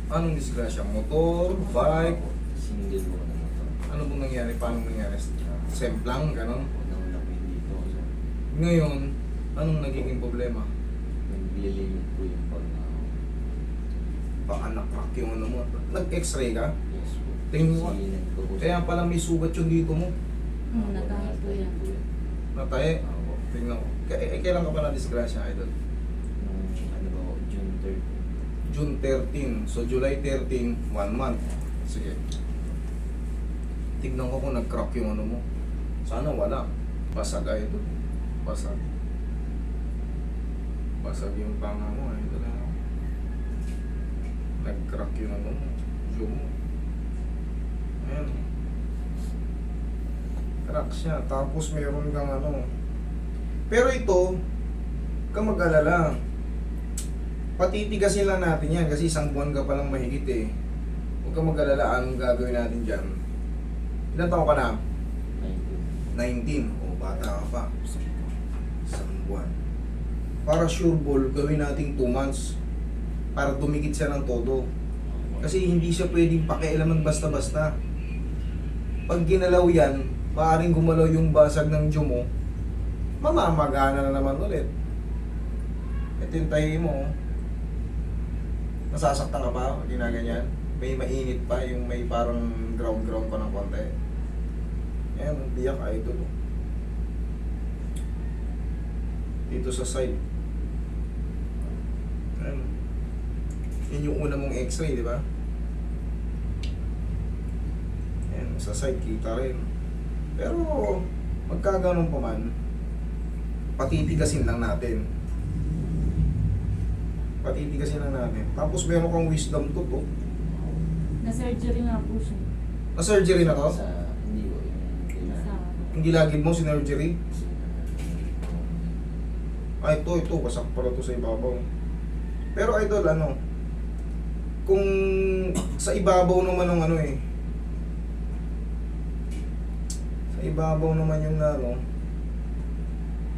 Anong disgrasya? Motor, bike? Single ko na motor. Ano pong nangyari? Paano nangyari? Semplang, gano'n? Nauna ko yung dito. So, Ngayon, anong nagiging problema? naglilimit ko yung pag Baka nakrak yung ano mo. Nag-x-ray ka? yes po. Tingin mo. Sinilin ko po sa- Kaya pala may sugat yung dito mo. Natahan po yan. Nataye. Ako. Tingnan ko. Kailan ka pa na-disgrasya, idol? Nung ano ba ako, June 3rd. June 13. So, July 13, 1 month. Sige. Tignan ko kung nag-crack yung ano mo. Sana wala. Basag ay ito. Basag. Basag yung panga mo. Ito na. Nag-crack yung ano mo. Yung mo. Ayan. Crack siya. Tapos meron kang ano. Pero ito, kang mag-alala. Patitigasin lang natin yan kasi isang buwan ka palang mahigit eh. Huwag kang mag-alala anong gagawin natin dyan. Ilan taon ka na? 19. O, bata ka pa. Isang buwan. Para sure ball, gawin natin 2 months. Para dumikit siya ng todo. Kasi hindi siya pwedeng pakialaman basta-basta. Pag ginalaw yan, maaaring gumalaw yung basag ng dyo mo, mamamagana na naman ulit. Ito yung tahi mo. Oh. Nasasaktan ka pa pag ginaganyan. May mainit pa, yung may parang ground pa ng konti. Ayan, biyak idol. Oh. Dito sa side. Ayan. Yan yung una mong x-ray, di ba? Ayan, sa side kita rin. Pero, magka ganun pa man, patitigasin lang natin. Patitigasin lang natin. Tapos meron kang wisdom tooth, oh. Na-surgery nga po siya. Na-surgery na to? Sa, hindi ko yung kailangan. Yung gilagid mo, sinurgery? Ay, ito, wasak pala to sa ibabaw. Pero idol, ano, kung sa ibabaw naman ng ano eh, sa ibabaw naman yung ano,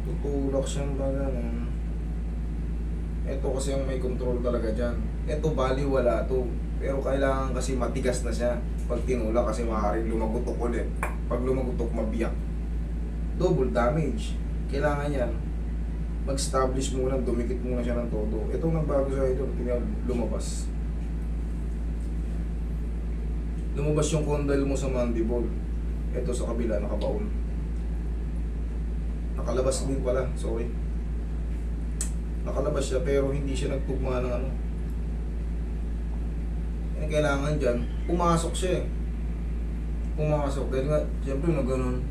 tutulak siyang baga ano. Ito kasi yung may control talaga dyan. Ito bali wala to. Pero kailangan kasi matigas na siya. Pag tinulak kasi maaaring lumagutok ulit. Pag lumagutok, mabiyak. Double damage. Kailangan yan. Mag-establish muna, dumikit muna siya ng todo. Itong nagbago sa ito, tingnan, lumabas. Lumabas yung condyle mo sa mandible. Ito sa kabila, nakabaon. Nakalabas din pala, sorry. Nakalabas siya pero hindi siya nagtugma ng ano. Yan kailangan dyan, pumasok siya eh. Pumasok, dahil nga, siyempre na ganun,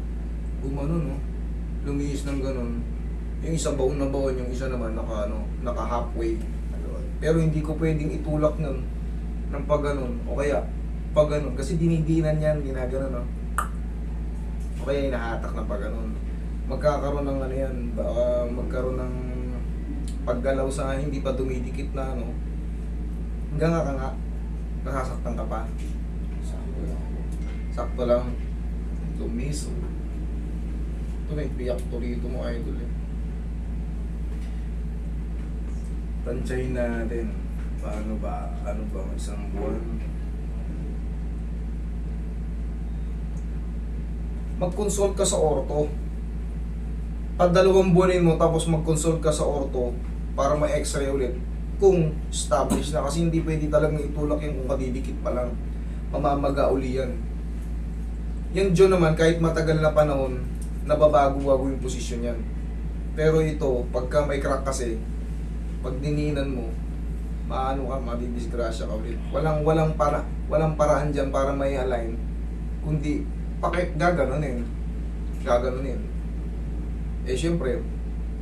gumano no, lumiis ng ganun. Yung isa baon na baon, yung isa naman naka halfway. Pero hindi ko pwedeng itulak nun ng pag ganun, o kaya pag ganun, kasi dinidinan yan, ginaganon no. O kaya inahatak ng pag ganun. Magkakaroon ng ano yan, magkaroon ng paggalaw sa hindi pa dumidikit na ano, hanggang nga nasasaktan ka pa. Sakto lang po. Sakto lang, lumis. Ito may biyak to rito mo idol eh. Tansyahin natin, paano ba, ano ba, isang buwan. Mag-consult ka sa ortho. Pag 2 buwanin mo tapos mag-consult ka sa ortho para ma-x-ray ulit kung established na, kasi hindi pwede talagang itulak yan kung kadidikit pa lang, mamamaga uli yan. Yung John naman kahit matagal na panahon nababago-bago yung posisyon yan, pero ito pagka may crack kasi pag dininan mo maano ka, madidisgrasya ka ulit. Walang paraan dyan para may align kundi gaganunin. Eh syempre,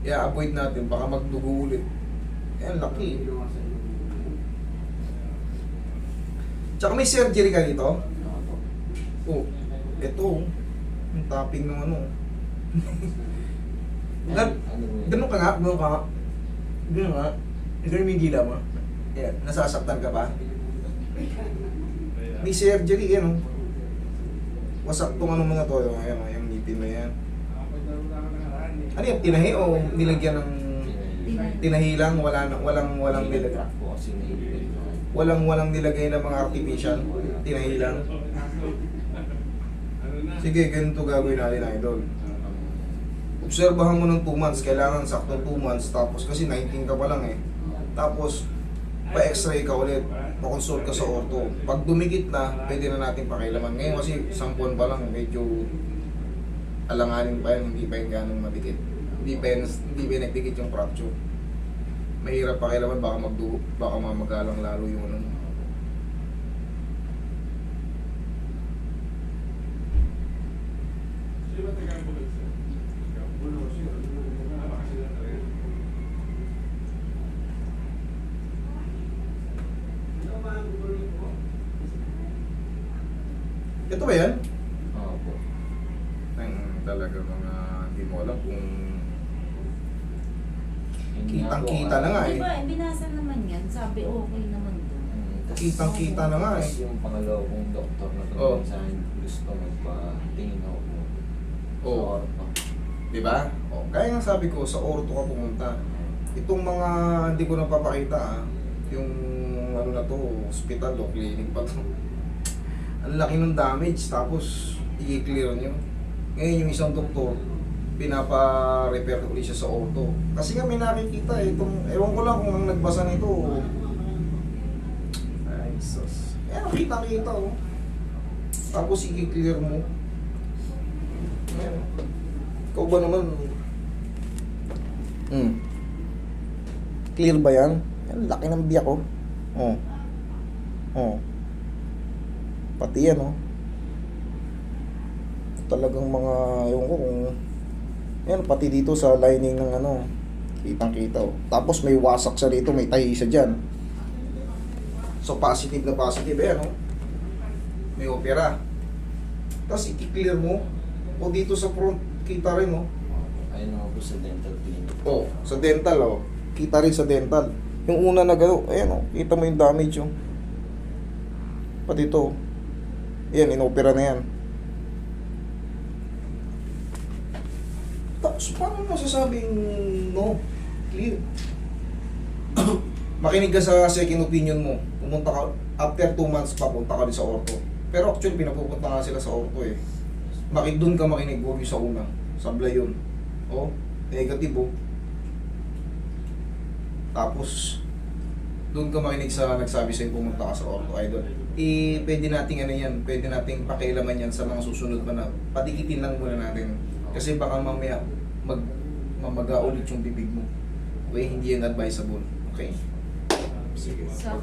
i-avoid natin, baka magdugo ulit. Eh, laki. Tsaka may surgery ka dito? Ako po. Oh, ito. Yung topping ng ano. Ganun ka nga. Ganun nga. Ganun yung gila mo. Yeah, nasasaktan ka pa? May surgery yan, oh. Wasak tong ano mga to, yung ngipin na yan. Ano yung tinahi o nilagyan ng tinahi lang, walang nilagyan? kasi naibig na. Walang nilagay na mga artificial, tinahi lang. Sige, ganito gagawin natin, idol. Obserbahan mo ng 2 months, kailangan sakto 2 months, tapos kasi 19 ka pa lang eh. Tapos, pa-x-ray ka ulit, pa-consult ka sa ortho. Pag dumikit na, pwede na natin pakilaman. Ngayon kasi 10 buwan pa lang, medyo alanganin pa yan, hindi pa yung ganong madikit. Hindi pa nagdikit yung fracture. Mahirap pakilaman, baka mamagalang lalo yung ano. Ito ba yan? Oo po. Talaga mga hindi mo alam kung Yun kitang-kita na nga eh. Di ba, binasa naman yan. Sabi okay naman doon. Kitang-kita na nga eh. Tapos yung pangalawa kong doktor na Oo. tumingin sa akin, gusto magpa-tingin ako po. Oo. Sa orto. Diba? O, kaya nga sabi ko, sa ortho ka pumunta. Itong mga hindi ko napapakita yung ano na to, hospital o clinic pa to. Ang laki ng damage, tapos i-clear nyo. Ngayon yung isang doktor, pinapa-repair ulit siya sa ortho. Kasi nga may nakikita eh, itong, ewan ko lang kung ang nagbasa nito. Ay, sus. Ayan, kita-kita oh. Tapos i-clear mo. Ayan. Ikaw ba naman? Clear ba yan? Yan, laki ng biyak oh. Oh. Oh. Pati yan oh. Talagang mga, ewan ko kung, yan, pati dito sa lining ng ano, kitang-kita oh. Tapos may wasak siya dito, may tahi siya dyan. So positive na positive, ayan oh. May opera. Tapos i-clear mo. O dito sa front, kita rin oh. Ayun naman po sa dental clinic. Oh, sa dental oh. Kita rin sa dental. Yung una na gano, ayan oh, kita mo yung damage oh. Pati ito. Ayan, inopera na yan. Tapos paano masasabing no? Clear. Makinig ka sa second opinion mo. Pumunta ka, after 2 months papunta ka din sa ortho. Pero actually pinapupunta nga sila sa ortho eh. Doon ka makinig, huwag yung sa una. Sablay yun. Oh, negative oh. Tapos, doon ka makinig sa nagsabi sa'yo pumunta ka sa ortho, idol. Pwede nating ano yan, pwede nating pakialaman yan sa mga susunod pa na patikitin lang muna natin. Kasi baka mamaya mamaga ulit yung bibig mo. Okay, hindi yan advisable. Okay? Sige. So,